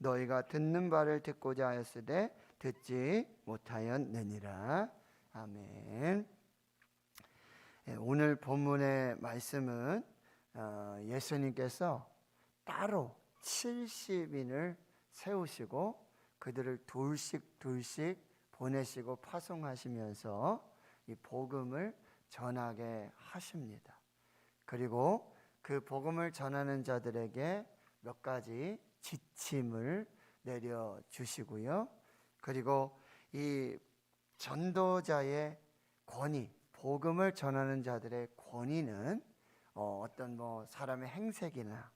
너희가 듣는 바를 듣고자 하였으되 듣지 못하였느니라. 아멘. 오늘 본문의 말씀은 예수님께서 따로 70인을 세우시고 그들을 둘씩 보내시고 파송하시면서 이 복음을 전하게 하십니다. 그리고 그 복음을 전하는 자들에게 몇 가지 지침을 내려주시고요. 그리고 이 전도자의 권위, 복음을 전하는 자들의 권위는 어떤 사람의 행색이나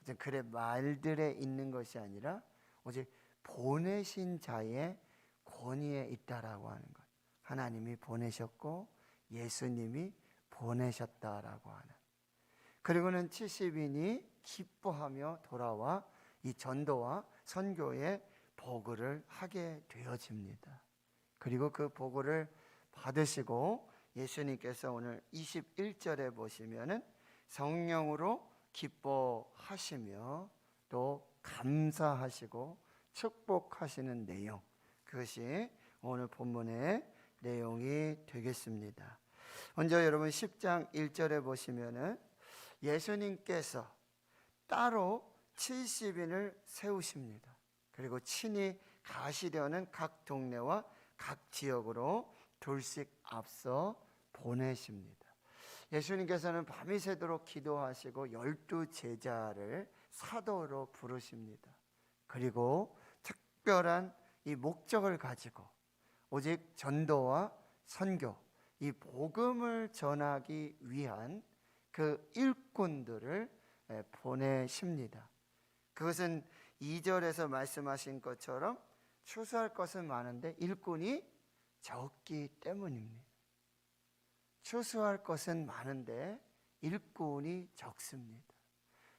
어떤 그의 말들에 있는 것이 아니라 오직 보내신 자의 권위에 있다라고 하는 것. 하나님이 보내셨고 예수님이 보내셨다라고 하는. 그리고는 70인이 기뻐하며 돌아와 이 전도와 선교의 보고를 하게 되어집니다. 그리고 그 보고를 받으시고 예수님께서 오늘 21절에 보시면은 성령으로 기뻐하시며 또 감사하시고 축복하시는 내용, 그것이 오늘 본문의 내용이 되겠습니다. 먼저 여러분 10장 1절에 보시면은 예수님께서 따로 70인을 세우십니다. 그리고 친히 가시려는 각 동네와 각 지역으로 둘씩 앞서 보내십니다. 예수님께서는 밤이 새도록 기도하시고 12 제자를 사도로 부르십니다. 그리고 특별한 이 목적을 가지고 오직 전도와 선교, 이 복음을 전하기 위한 그 일꾼들을 보내십니다. 그것은 2절에서 말씀하신 것처럼 추수할 것은 많은데 일꾼이 적기 때문입니다. 추수할 것은 많은데 일꾼이 적습니다.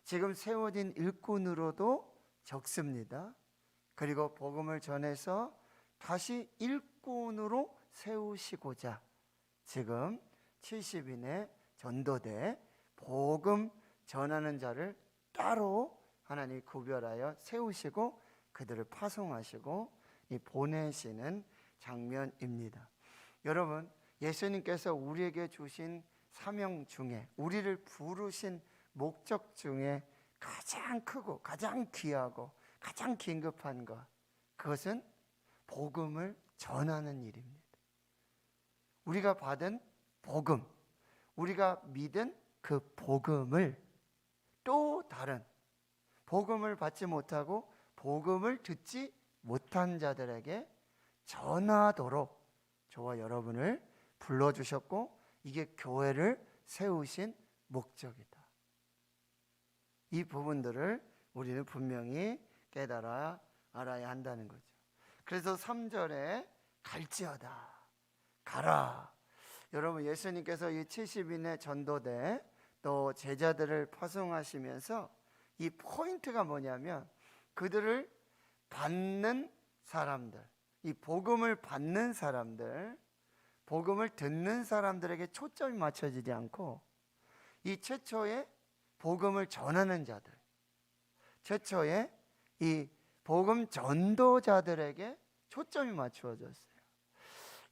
지금 세워진 일꾼으로도 적습니다. 그리고 복음을 전해서 다시 일꾼으로 세우시고자 지금 70인의 전도대 복음 전하는 자를 따로 하나님이 구별하여 세우시고 그들을 파송하시고 보내시는 장면입니다. 여러분, 예수님께서 우리에게 주신 사명 중에, 우리를 부르신 목적 중에 가장 크고 가장 귀하고 가장 긴급한 것, 그것은 복음을 전하는 일입니다. 우리가 받은 복음, 우리가 믿은 그 복음을 또 다른 복음을 받지 못하고 복음을 듣지 못한 자들에게 전하도록 저와 여러분을 불러주셨고 이게 교회를 세우신 목적이다. 이 부분들을 우리는 분명히 깨달아 알아야 한다는 거죠. 그래서 3절에 갈지어다, 가라. 여러분, 예수님께서 이 70인의 전도대 또 제자들을 파송하시면서 이 포인트가 뭐냐면 그들을 받는 사람들, 이 복음을 받는 사람들, 복음을 듣는 사람들에게 초점이 맞춰지지 않고 이 최초의 복음을 전하는 자들, 최초의 이 복음 전도자들에게 초점이 맞추어졌어요.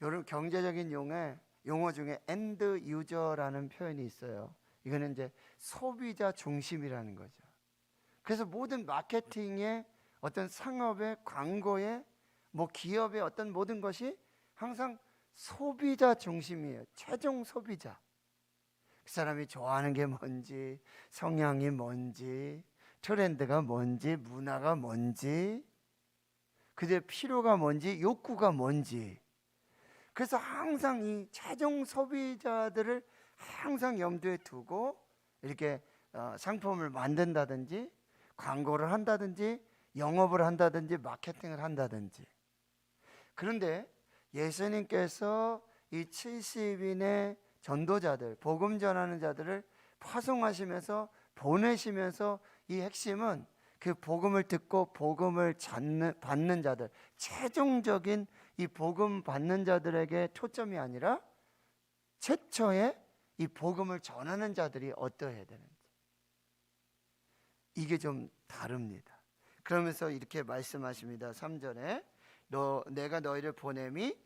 여러분, 경제적인 용어 중에 end user라는 표현이 있어요. 이거는 이제 소비자 중심이라는 거죠. 그래서 모든 마케팅의 어떤 상업의 광고의 기업의 어떤 모든 것이 항상 소비자 중심이에요. 최종 소비자. 그 사람이 좋아하는 게 뭔지, 성향이 뭔지, 트렌드가 뭔지, 문화가 뭔지, 그들의 필요가 뭔지, 욕구가 뭔지. 그래서 항상 이 최종 소비자들을 항상 염두에 두고 이렇게 상품을 만든다든지 광고를 한다든지 영업을 한다든지 마케팅을 한다든지. 그런데 예수님께서 이 70인의 전도자들, 복음 전하는 자들을 파송하시면서 보내시면서 이 핵심은 그 복음을 듣고 복음을 받는 자들, 최종적인 이 복음 받는 자들에게 초점이 아니라 최초의 이 복음을 전하는 자들이 어떠해야 되는지, 이게 좀 다릅니다. 그러면서 이렇게 말씀하십니다. 3절에 내가 너희를 보냄이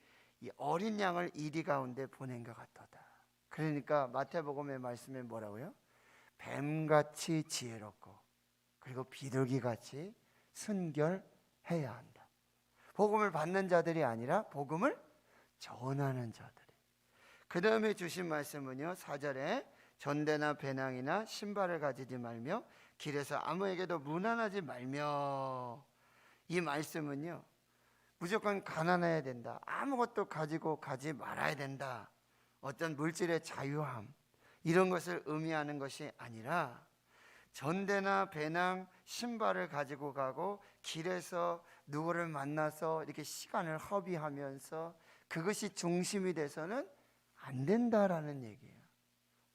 이 어린 양을 이리 가운데 보낸 것 같도다. 그러니까 마태복음의 말씀에 뭐라고요? 뱀같이 지혜롭고 그리고 비둘기같이 순결해야 한다. 복음을 받는 자들이 아니라 복음을 전하는 자들이. 그 다음에 주신 말씀은요, 4절에 전대나 배낭이나 신발을 가지지 말며 길에서 아무에게도 무난하지 말며. 이 말씀은요, 무조건 가난해야 된다, 아무것도 가지고 가지 말아야 된다, 어떤 물질의 자유함 이런 것을 의미하는 것이 아니라 전대나 배낭 신발을 가지고 가고 길에서 누구를 만나서 이렇게 시간을 허비하면서 그것이 중심이 돼서는 안 된다라는 얘기예요.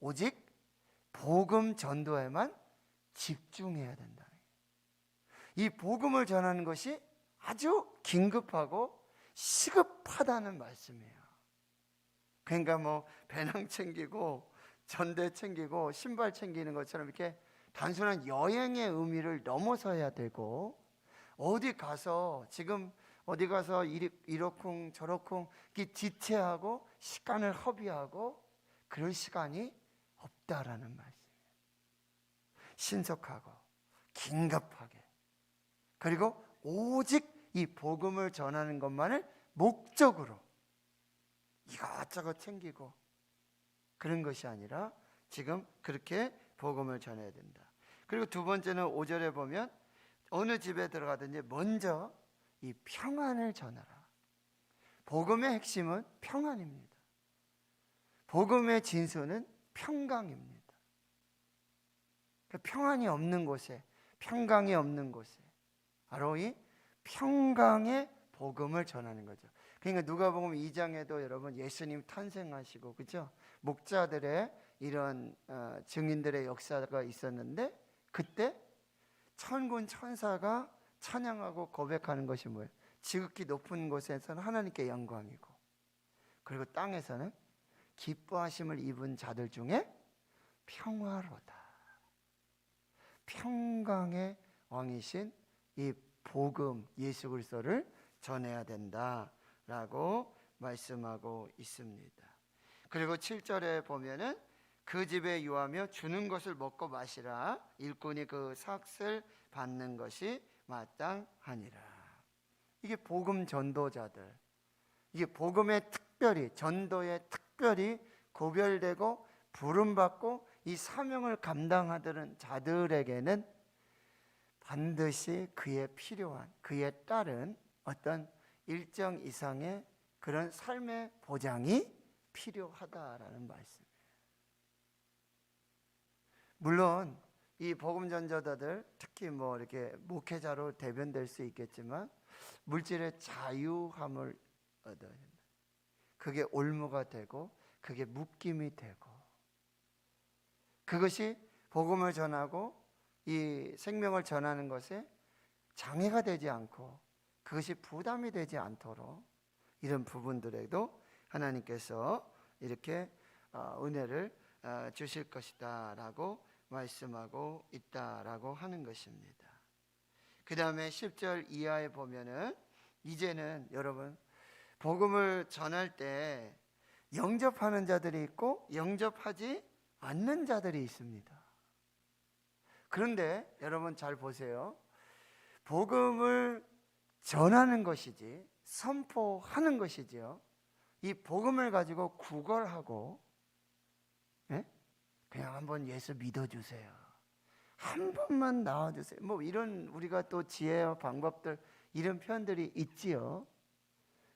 오직 복음 전도에만 집중해야 된다. 이 복음을 전하는 것이 아주 긴급하고 시급하다는 말씀이에요. 그러니까 뭐 배낭 챙기고 전대 챙기고 신발 챙기는 것처럼 이렇게 단순한 여행의 의미를 넘어서야 되고, 어디 가서 지금 어디 가서 이러쿵 저러쿵 지체하고 시간을 허비하고 그럴 시간이 없다라는 말씀이에요. 신속하고 긴급하게, 그리고 오직 이 복음을 전하는 것만을 목적으로 이것저것 챙기고 그런 것이 아니라 지금 그렇게 복음을 전해야 된다. 그리고 두 번째는 5절에 보면 어느 집에 들어가든지 먼저 이 평안을 전하라. 복음의 핵심은 평안입니다. 복음의 진수는 평강입니다. 평안이 없는 곳에, 평강이 없는 곳에 바로 이 평강의 복음을 전하는 거죠. 그러니까 누가복음 2장에도 여러분 예수님 탄생하시고, 그죠? 목자들의 이런 증인들의 역사가 있었는데, 그때 천군 천사가 찬양하고 고백하는 것이 뭐예요? 지극히 높은 곳에서는 하나님께 영광이고, 그리고 땅에서는 기뻐하심을 입은 자들 중에 평화로다. 평강의 왕이신 이 복음 예수 그리스도를 전해야 된다라고 말씀하고 있습니다. 그리고 7절에 보면은 그 집에 유하며 주는 것을 먹고 마시라. 일꾼이 그 삭을 받는 것이 마땅하니라. 이게 복음 전도자들, 이게 복음에 특별히, 전도에 특별히 구별되고 부름받고 이 사명을 감당하는 자들에게는 반드시 그에 필요한, 그에 따른 어떤 일정 이상의 그런 삶의 보장이 필요하다라는 말씀이에요. 물론 이 복음 전도자들, 특히 뭐 이렇게 목회자로 대변될 수 있겠지만 물질의 자유함을 얻어야 된다. 그게 올무가 되고 그게 묶임이 되고, 그것이 복음을 전하고 이 생명을 전하는 것에 장애가 되지 않고 그것이 부담이 되지 않도록 이런 부분들에도 하나님께서 이렇게 은혜를 주실 것이다 라고 말씀하고 있다라고 하는 것입니다. 그 다음에 10절 이하에 보면은 이제는 여러분 복음을 전할 때 영접하는 자들이 있고 영접하지 않는 자들이 있습니다. 그런데 여러분 잘 보세요. 복음을 전하는 것이지 선포하는 것이지요, 이 복음을 가지고 구걸하고 그냥 한번 예수 믿어주세요, 한 번만 나와주세요, 뭐 이런 우리가 또 지혜와 방법들 이런 표현들이 있지요.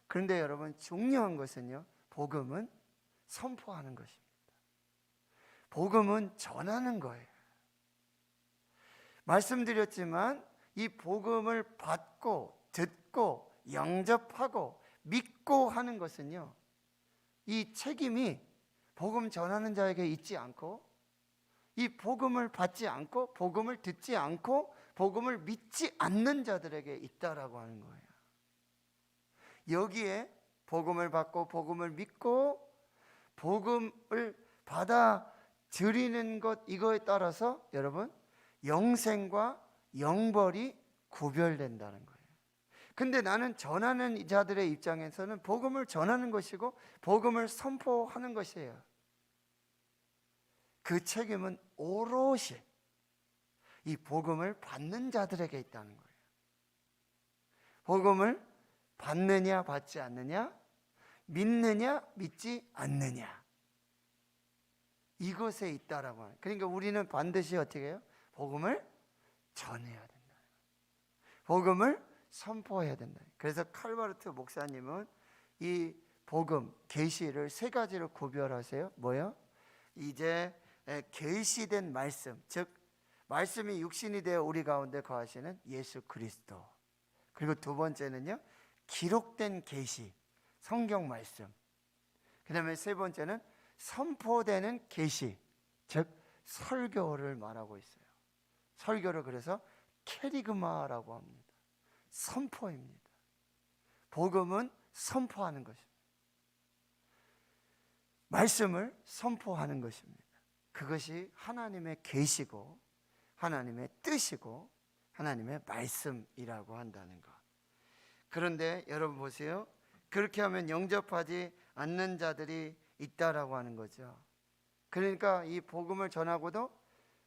그런데 여러분 중요한 것은요, 복음은 선포하는 것입니다. 복음은 전하는 거예요. 말씀드렸지만 이 복음을 받고 듣고 영접하고 믿고 하는 것은요, 이 책임이 복음 전하는 자에게 있지 않고, 이 복음을 받지 않고 복음을 듣지 않고 복음을 믿지 않는 자들에게 있다라고 하는 거예요. 여기에 복음을 받고 복음을 믿고 복음을 받아들이는 것, 이거에 따라서 여러분 영생과 영벌이 구별된다는 거예요. 근데 나는 전하는 자들의 입장에서는 복음을 전하는 것이고 복음을 선포하는 것이에요. 그 책임은 오롯이 이 복음을 받는 자들에게 있다는 거예요. 복음을 받느냐 받지 않느냐, 믿느냐 믿지 않느냐, 이것에 있다라고 하는. 그러니까 우리는 반드시 어떻게 해요? 복음을 전해야 된다. 복음을 선포해야 된다. 그래서 칼바르트 목사님은 이 복음, 계시를 세 가지로 구별하세요. 뭐요? 이제 계시된 말씀, 즉 말씀이 육신이 되어 우리 가운데 거하시는 예수 그리스도. 그리고 두 번째는요, 기록된 계시, 성경 말씀. 그 다음에 세 번째는 선포되는 계시, 즉 설교를 말하고 있어요. 설교를 그래서 캐리그마라고 합니다. 선포입니다. 복음은 선포하는 것입니다. 말씀을 선포하는 것입니다. 그것이 하나님의 계시고 하나님의 뜻이고 하나님의 말씀이라고 한다는 것. 그런데 여러분 보세요. 그렇게 하면 영접하지 않는 자들이 있다라고 하는 거죠. 그러니까 이 복음을 전하고도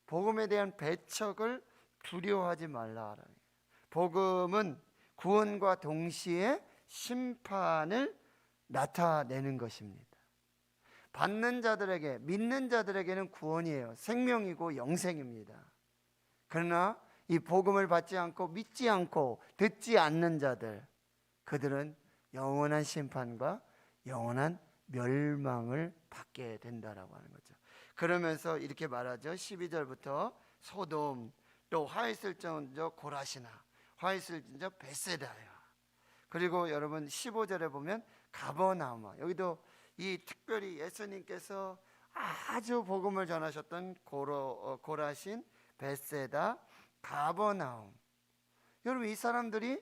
복음에 대한 배척을 두려워하지 말라. 복음은 구원과 동시에 심판을 나타내는 것입니다. 받는 자들에게, 믿는 자들에게는 구원이에요. 생명이고 영생입니다. 그러나 이 복음을 받지 않고 믿지 않고 듣지 않는 자들, 그들은 영원한 심판과 영원한 멸망을 받게 된다라고 하는 거죠. 그러면서 이렇게 말하죠. 12절부터 소돔, 또 화이슬전저 고라시나, 화이슬전저 베세다야. 그리고 여러분 15절에 보면 가버나움, 여기도 이 특별히 예수님께서 아주 복음을 전하셨던 고라신, 베세다, 가버나움. 여러분 이 사람들이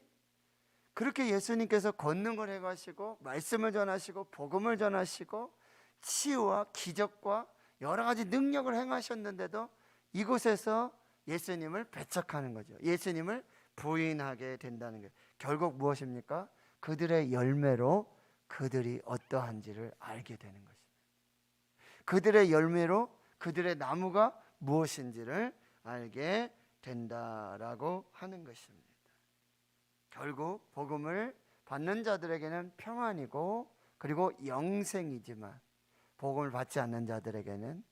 그렇게 예수님께서 권능을 해가시고 말씀을 전하시고 복음을 전하시고 치유와 기적과 여러 가지 능력을 행하셨는데도 이곳에서 예수님을 배척하는 거죠. 예수님을 부인하게 된다는 거예요. 결국 무엇입니까? 그들의 열매로 그들이 어떠한지를 알게 되는 것입니다. 그들의 열매로 그들의 나무가 무엇인지를 알게 된다라고 하는 것입니다. 결국 복음을 받는 자들에게는 평안이고 그리고 영생이지만 복음을 받지 않는 자들에게는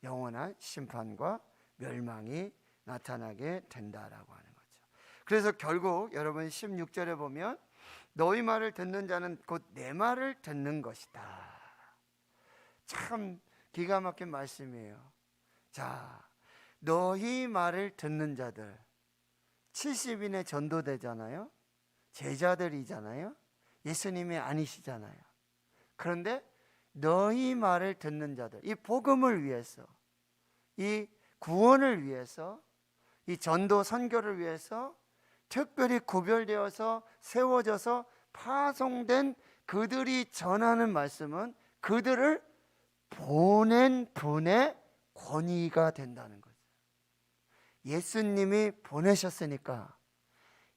영원한 심판과 멸망이 나타나게 된다라고 하는 거죠. 그래서 결국 여러분 16절에 보면 너희 말을 듣는 자는 곧 내 말을 듣는 것이다. 참 기가 막힌 말씀이에요. 자, 너희 말을 듣는 자들, 70인의 전도되잖아요. 제자들이잖아요. 예수님이 아니시잖아요. 그런데 너희 말을 듣는 자들, 이 복음을 위해서, 이 구원을 위해서, 이 전도 선교를 위해서 특별히 구별되어서 세워져서 파송된 그들이 전하는 말씀은 그들을 보낸 분의 권위가 된다는 거죠. 예수님이 보내셨으니까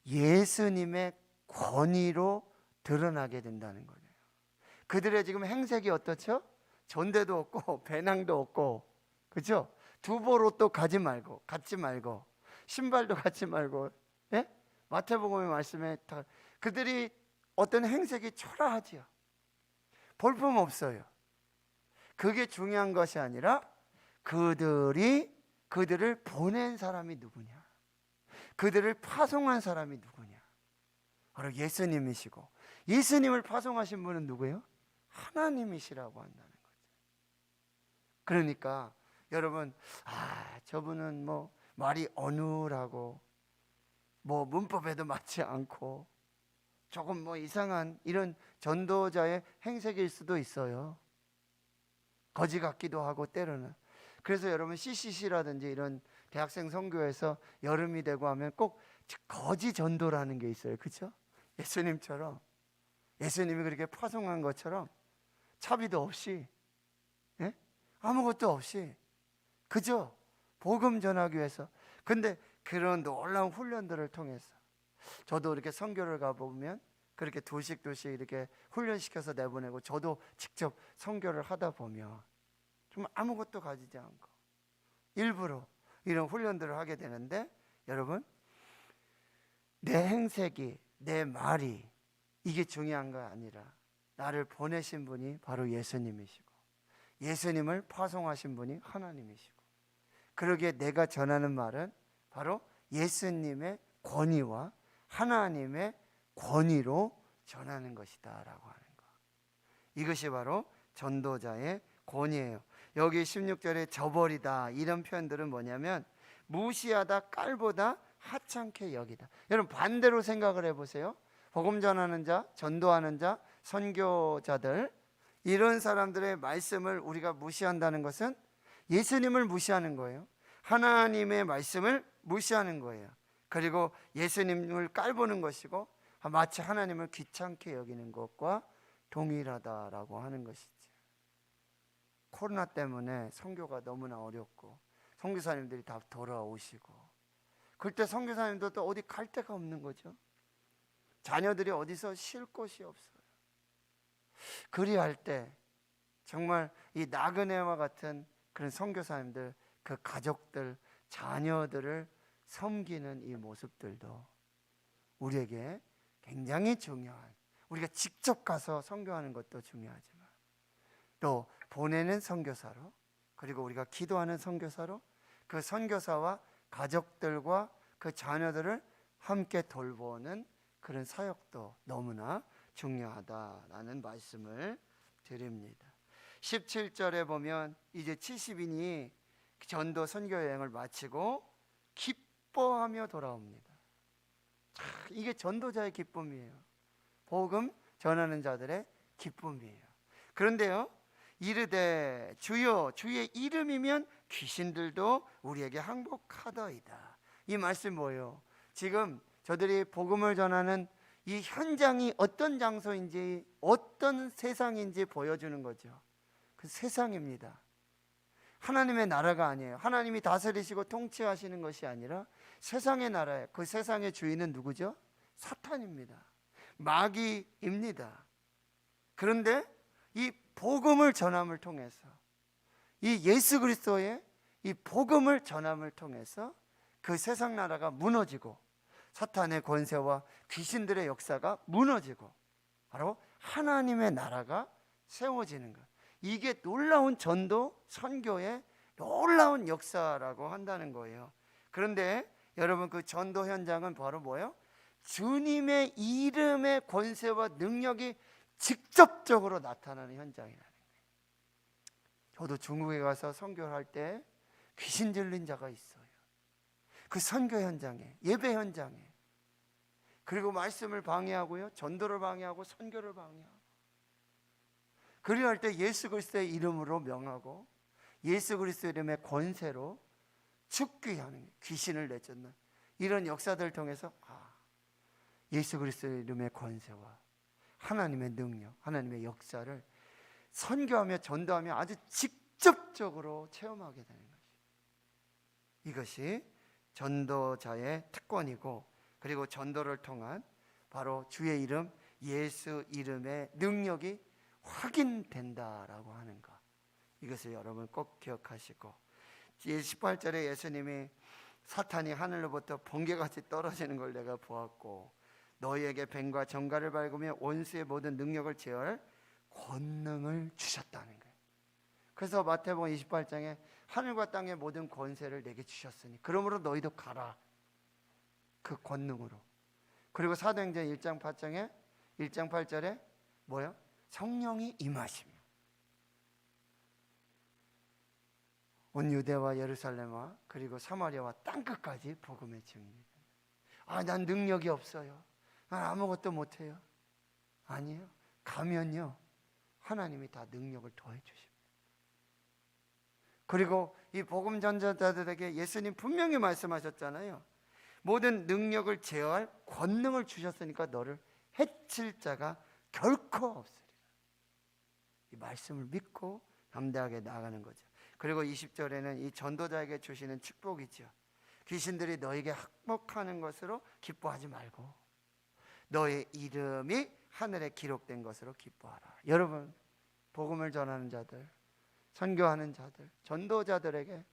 예수님의 권위로 드러나게 된다는 거예요. 그들의 지금 행색이 어떻죠? 전대도 없고 배낭도 없고, 그렇죠? 두보로또 갖지 말고 신발도 갖지 말고, 예? 마태복음의 말씀에 다 그들이 어떤 행색이 초라하지요. 볼품 없어요. 그게 중요한 것이 아니라 그들을 보낸 사람이 누구냐, 그들을 파송한 사람이 누구냐, 바로 예수님이시고, 예수님을 파송하신 분은 누구예요? 하나님이시라고 한다는 거죠. 그러니까 여러분, 저분은 뭐 말이 어눌하고 뭐 문법에도 맞지 않고 조금 뭐 이상한 이런 전도자의 행색일 수도 있어요. 거지 같기도 하고 때로는. 그래서 여러분 CCC라든지 이런 대학생 선교에서 여름이 되고 하면 꼭 거지 전도라는 게 있어요. 그렇죠? 예수님처럼, 예수님이 그렇게 파송한 것처럼 차비도 없이, 예? 아무것도 없이 그저 복음 전하기 위해서. 근데 그런 놀라운 훈련들을 통해서 저도 이렇게 선교를 가보면 그렇게 두씩 이렇게 훈련시켜서 내보내고, 저도 직접 선교를 하다 보면 정말 아무것도 가지지 않고 일부러 이런 훈련들을 하게 되는데, 여러분, 내 행색이, 내 말이 이게 중요한 거 아니라 나를 보내신 분이 바로 예수님이시고, 예수님을 파송하신 분이 하나님이시고, 그러기에 내가 전하는 말은 바로 예수님의 권위와 하나님의 권위로 전하는 것이다 라고 하는 것. 이것이 바로 전도자의 권위예요. 여기 16절에 저버리다 이런 표현들은 뭐냐면 무시하다, 깔보다, 하찮게 여기다. 여러분, 반대로 생각을 해보세요. 복음 전하는 자, 전도하는 자, 선교자들, 이런 사람들의 말씀을 우리가 무시한다는 것은 예수님을 무시하는 거예요. 하나님의 말씀을 무시하는 거예요. 그리고 예수님을 깔보는 것이고, 마치 하나님을 귀찮게 여기는 것과 동일하다라고 하는 것이지. 코로나 때문에 선교가 너무나 어렵고 선교사님들이 다 돌아오시고, 그때 선교사님도 또 어디 갈 데가 없는 거죠. 자녀들이 어디서 쉴 곳이 없어요. 그리할 때 정말 이 나그네와 같은 그런 선교사님들, 그 가족들, 자녀들을 섬기는 이 모습들도 우리에게 굉장히 중요한, 우리가 직접 가서 선교하는 것도 중요하지만 또 보내는 선교사로, 그리고 우리가 기도하는 선교사로 그 선교사와 가족들과 그 자녀들을 함께 돌보는 그런 사역도 너무나 중요하다라는 말씀을 드립니다. 17절에 보면 이제 70인이 전도 선교 여행을 마치고 기뻐하며 돌아옵니다. 이게 전도자의 기쁨이에요. 복음 전하는 자들의 기쁨이에요. 그런데요, 이르되 주여, 주의 이름이면 귀신들도 우리에게 항복하더이다. 이 말씀 뭐예요? 지금 저들이 복음을 전하는 이 현장이 어떤 장소인지, 어떤 세상인지 보여주는 거죠. 그 세상입니다. 하나님의 나라가 아니에요. 하나님이 다스리시고 통치하시는 것이 아니라 세상의 나라예요. 그 세상의 주인은 누구죠? 사탄입니다. 마귀입니다. 그런데 이 복음을 전함을 통해서, 이 예수 그리스도의 이 복음을 전함을 통해서 그 세상 나라가 무너지고 사탄의 권세와 귀신들의 역사가 무너지고 바로 하나님의 나라가 세워지는 것. 이게 놀라운 전도 선교의 놀라운 역사라고 한다는 거예요. 그런데 여러분, 그 전도 현장은 바로 뭐예요? 주님의 이름의 권세와 능력이 직접적으로 나타나는 현장이라는 거예요. 저도 중국에 가서 선교를 할 때 귀신 들린 자가 있어요. 그 선교 현장에, 예배 현장에. 그리고 말씀을 방해하고요, 전도를 방해하고 선교를 방해하고, 그리할 때 예수 그리스도의 이름으로 명하고 예수 그리스도의 이름의 권세로 축귀하는, 귀신을 내쫓는 이런 역사들을 통해서 예수 그리스도의 이름의 권세와 하나님의 능력, 하나님의 역사를 선교하며 전도하며 아주 직접적으로 체험하게 되는 것이죠. 이것이 전도자의 특권이고, 그리고 전도를 통한 바로 주의 이름, 예수 이름의 능력이 확인된다라고 하는 것, 이것을 여러분 꼭 기억하시고, 18절에 예수님이 사탄이 하늘로부터 번개같이 떨어지는 걸 내가 보았고 너희에게 뱀과 정갈을 밟으며 원수의 모든 능력을 제어할 권능을 주셨다는 거예요. 그래서 마태복음 28장에 하늘과 땅의 모든 권세를 내게 주셨으니 그러므로 너희도 가라, 그 권능으로. 그리고 사도행전 1장 8절에 뭐예요? 성령이 임하시며 온 유대와 예루살렘과 그리고 사마리아와 땅끝까지 복음의 증인이 된다. 난 능력이 없어요, 난 아무것도 못해요. 아니에요. 가면요, 하나님이 다 능력을 더해 주십니다. 그리고 이 복음 전자들에게 예수님 분명히 말씀하셨잖아요. 모든 능력을 제어할 권능을 주셨으니까 너를 해칠 자가 결코 없으리라. 이 말씀을 믿고 담대하게 나아가는 거죠. 그리고 20절에는 이 전도자에게 주시는 축복이죠. 귀신들이 너에게 항복하는 것으로 기뻐하지 말고 너의 이름이 하늘에 기록된 것으로 기뻐하라. 여러분, 복음을 전하는 자들, 선교하는 자들, 전도자들에게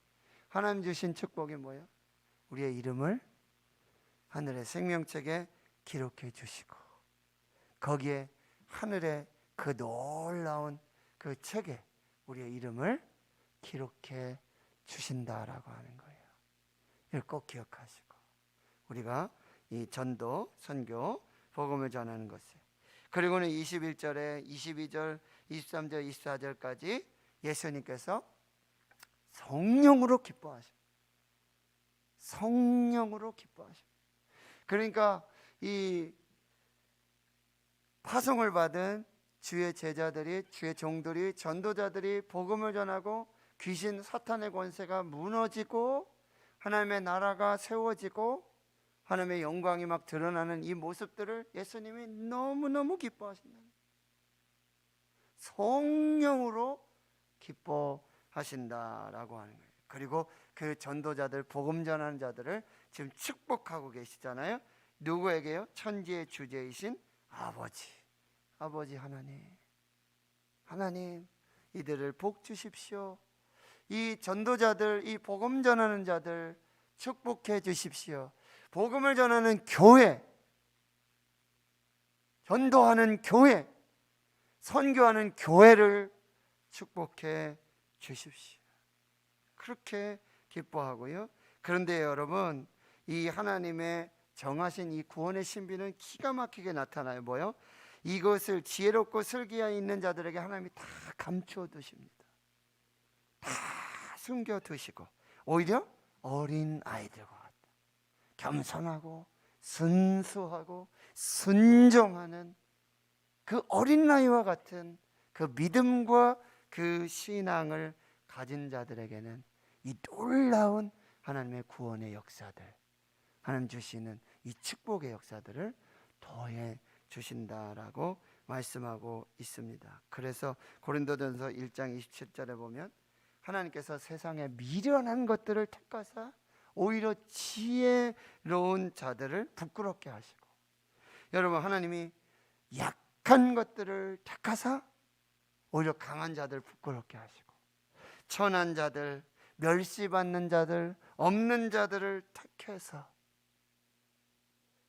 하나님 주신 축복이 뭐예요? 우리의 이름을 하늘의 생명책에 기록해 주시고 거기에 하늘의 그 놀라운 그 책에 우리의 이름을 기록해 주신다라고 하는 거예요. 이걸 꼭 기억하시고 우리가 이 전도, 선교, 복음을 전하는 것을, 그리고는 21절에 22절, 23절, 24절까지 예수님께서 성령으로 기뻐하십니다. 성령으로 기뻐하십니다. 그러니까 이 파송을 받은 주의 제자들이, 주의 종들이, 전도자들이 복음을 전하고 귀신 사탄의 권세가 무너지고 하나님의 나라가 세워지고 하나님의 영광이 막 드러나는 이 모습들을 예수님이 너무너무 기뻐하신다. 성령으로 기뻐하신다라고 하는 거예요. 그리고 그 전도자들, 복음 전하는 자들을 지금 축복하고 계시잖아요. 누구에게요? 천지의 주제이신 아버지 하나님 이들을 복 주십시오. 이 전도자들, 이 복음 전하는 자들 축복해 주십시오. 복음을 전하는 교회, 전도하는 교회, 선교하는 교회를 축복해 주십시오. 그렇게 기뻐하고요. 그런데 여러분, 이 하나님의 정하신 이 구원의 신비는 기가 막히게 나타나요. 뭐요? 이것을 지혜롭고 슬기에 있는 자들에게 하나님이 다 감추어 두십니다. 다 숨겨 두시고 오히려 어린 아이들과 같다. 겸손하고 순수하고 순종하는 그 어린 아이와 같은 그 믿음과 그 신앙을 가진 자들에게는 이 놀라운 하나님의 구원의 역사들, 하나님 주시는 이 축복의 역사들을 더해 주신다라고 말씀하고 있습니다. 그래서 고린도전서 1장 27절에 보면 하나님께서 세상에 미련한 것들을 택하사 오히려 지혜로운 자들을 부끄럽게 하시고, 여러분, 하나님이 약한 것들을 택하사 오히려 강한 자들 부끄럽게 하시고, 천한 자들, 멸시받는 자들, 없는 자들을 택해서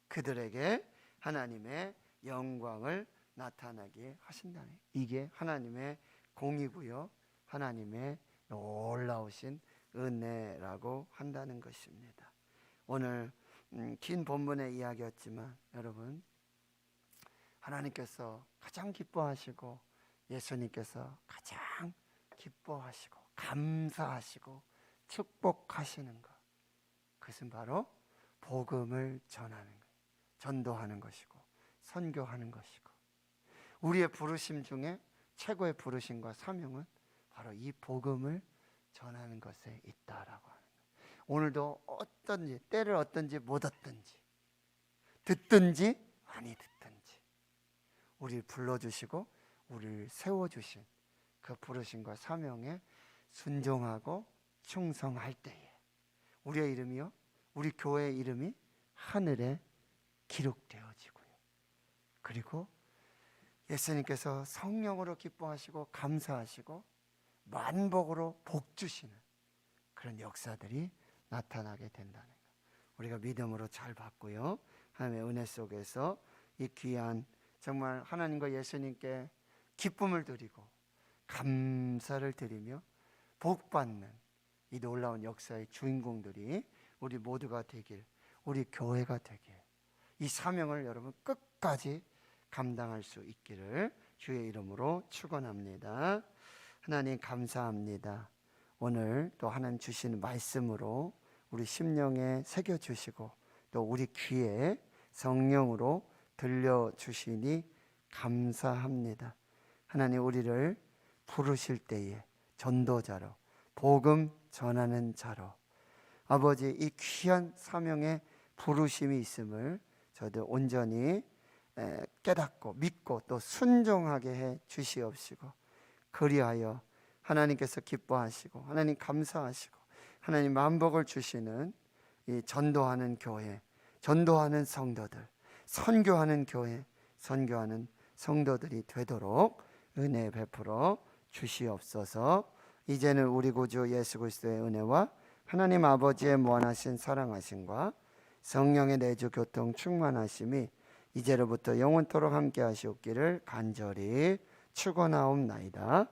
그들에게 하나님의 영광을 나타나게 하신다는, 이게 하나님의 공이고요, 하나님의 놀라우신 은혜라고 한다는 것입니다. 오늘 긴 본문의 이야기였지만 여러분, 하나님께서 가장 기뻐하시고 예수님께서 가장 기뻐하시고 감사하시고 축복하시는 것, 그것은 바로 복음을 전하는 것, 전도하는 것이고 선교하는 것이고, 우리의 부르심 중에 최고의 부르심과 사명은 바로 이 복음을 전하는 것에 있다라고 하는 거예요. 오늘도 어떤지, 때를 얻든지 못 얻든지, 듣든지 많이 듣든지 우리를 불러주시고 우리를 세워주신 그 부르심과 사명에 순종하고 충성할 때에 우리의 이름이요, 우리 교회의 이름이 하늘에 기록되어지고요, 그리고 예수님께서 성령으로 기뻐하시고 감사하시고 만복으로 복 주시는 그런 역사들이 나타나게 된다는 것, 우리가 믿음으로 잘 받고요, 하나님의 은혜 속에서 이 귀한, 정말 하나님과 예수님께 기쁨을 드리고 감사를 드리며 복받는 이 놀라운 역사의 주인공들이 우리 모두가 되길, 우리 교회가 되길, 이 사명을 여러분 끝까지 감당할 수 있기를 주의 이름으로 축원합니다. 하나님 감사합니다. 오늘 또 하나님 주시는 말씀으로 우리 심령에 새겨주시고 또 우리 귀에 성령으로 들려주시니 감사합니다. 하나님, 우리를 부르실 때에 전도자로, 복음 전하는 자로, 아버지 이 귀한 사명의 부르심이 있음을 저희들 온전히 깨닫고 믿고 또 순종하게 해 주시옵시고, 그리하여 하나님께서 기뻐하시고 하나님 감사하시고 하나님 만복을 주시는 이 전도하는 교회, 전도하는 성도들, 선교하는 교회, 선교하는 성도들이 되도록 은혜 베풀어 주시옵소서. 이제는 우리 구주 예수 그리스도의 은혜와 하나님 아버지의 무한하신 사랑하심과 성령의 내주 교통 충만하심이 이제로부터 영원토록 함께 하시옵기를 간절히 축원하옵나이다.